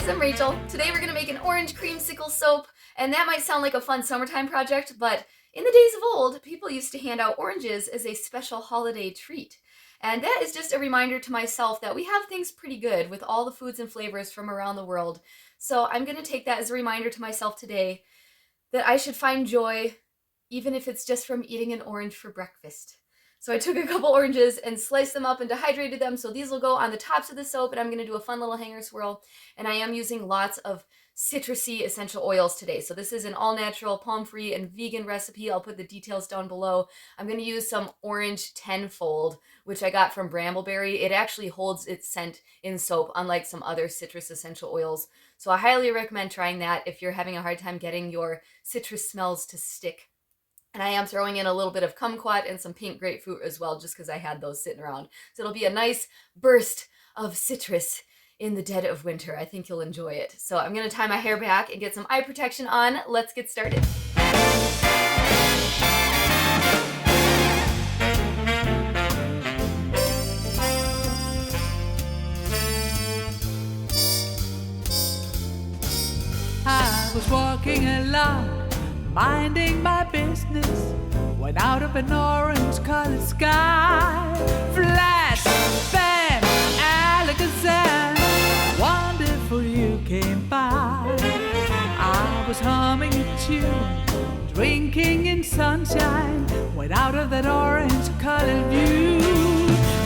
guys, I'm Rachel. Today we're gonna make an orange creamsicle soap, and that might sound like a fun summertime project, but in the days of old, people used to hand out oranges as a special holiday treat. And that is just a reminder to myself that we have things pretty good with all the foods and flavors from around the world. So I'm gonna take that as a reminder to myself today that I should find joy, even if it's just from eating an orange for breakfast. So I took a couple oranges and sliced them up and dehydrated them. So these will go on the tops of the soap, and I'm going to do a fun little hanger swirl. And I am using lots of citrusy essential oils today. So this is an all-natural, palm-free, and vegan recipe. I'll put the details down below. I'm going to use some orange tenfold, which I got from Brambleberry. It actually holds its scent in soap, unlike some other citrus essential oils. So I highly recommend trying that if you're having a hard time getting your citrus smells to stick. And I am throwing in a little bit of kumquat and some pink grapefruit as well, just because I had those sitting around. So it'll be a nice burst of citrus in the dead of winter. I think you'll enjoy it. So I'm going to tie my hair back and get some eye protection on. Let's get started. I was walking along, minding my business, when out of an orange-colored sky, flash, bam, alakazam, wonderful you came by. I was humming a tune, drinking in sunshine, when out of that orange-colored view,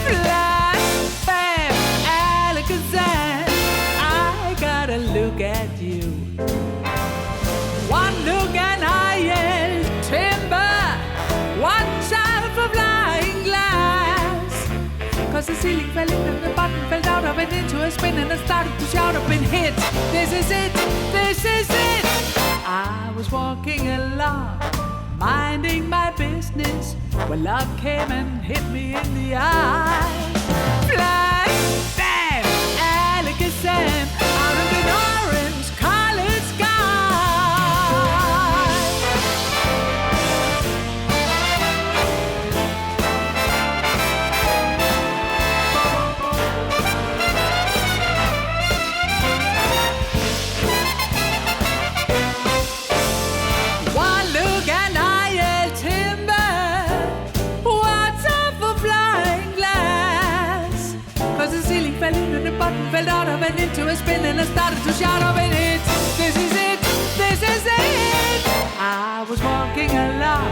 flash, bam, alakazam, I gotta look at you. One look and I yelled, timber, watch out for flying glass. Cause the ceiling fell in and the button fell out of it into a spin, and I started to shout up and hit, this is it, this is it. I was walking along, minding my business, when love came and hit me in the eye. Flash, bam, alakazam, out of an orange-colored sky. Fell out of it into a spin, and I started to shout up and hit, this is it, this is it. I was walking along,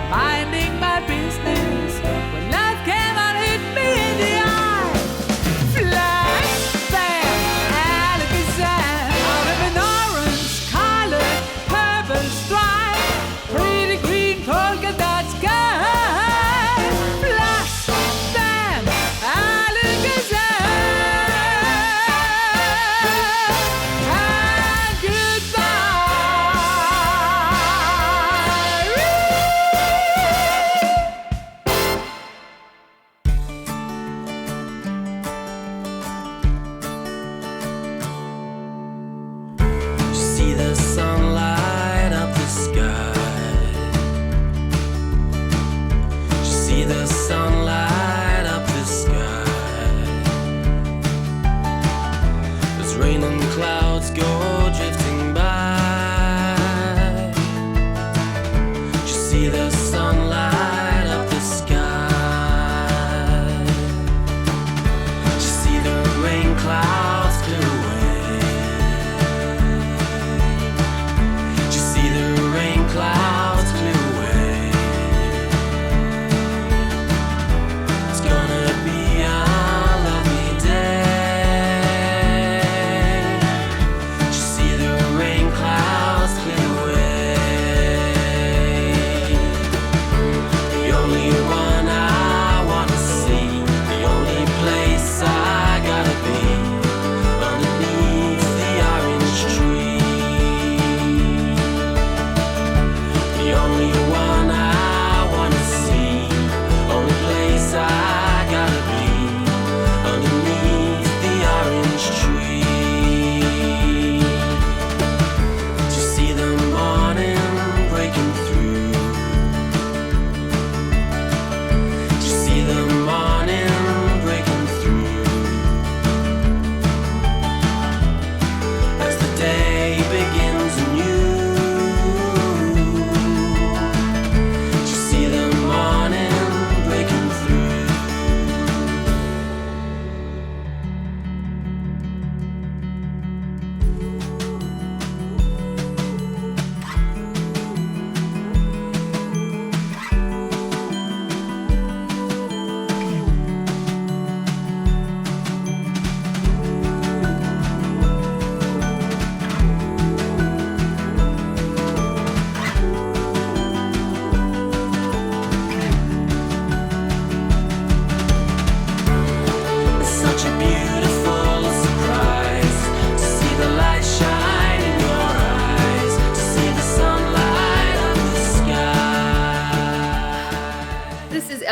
minding my business, when love came and hit me in the eye. Flash, bam, alakazam, out of an orange-colored purple stripe, pretty green polka dot sky. Flash, bam, alakazam.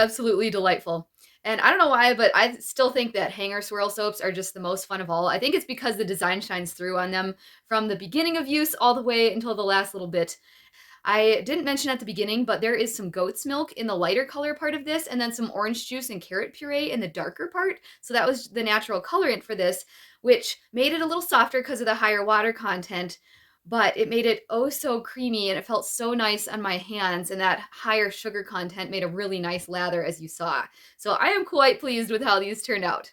absolutely delightful. And I don't know why, but I still think that hanger swirl soaps are just the most fun of all. I think it's because the design shines through on them from the beginning of use all the way until the last little bit. I didn't mention at the beginning, but there is some goat's milk in the lighter color part of this, and then some orange juice and carrot puree in the darker part. So that was the natural colorant for this, which made it a little softer because of the higher water content, but it made it oh so creamy, and it felt so nice on my hands, and that higher sugar content made a really nice lather, as you saw. So I am quite pleased with how these turned out.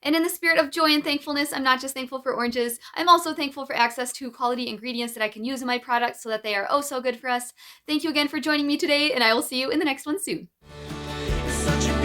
And in the spirit of joy and thankfulness, I'm not just thankful for oranges, I'm also thankful for access to quality ingredients that I can use in my products so that they are oh so good for us. Thank you again for joining me today, and I will see you in the next one soon. Such a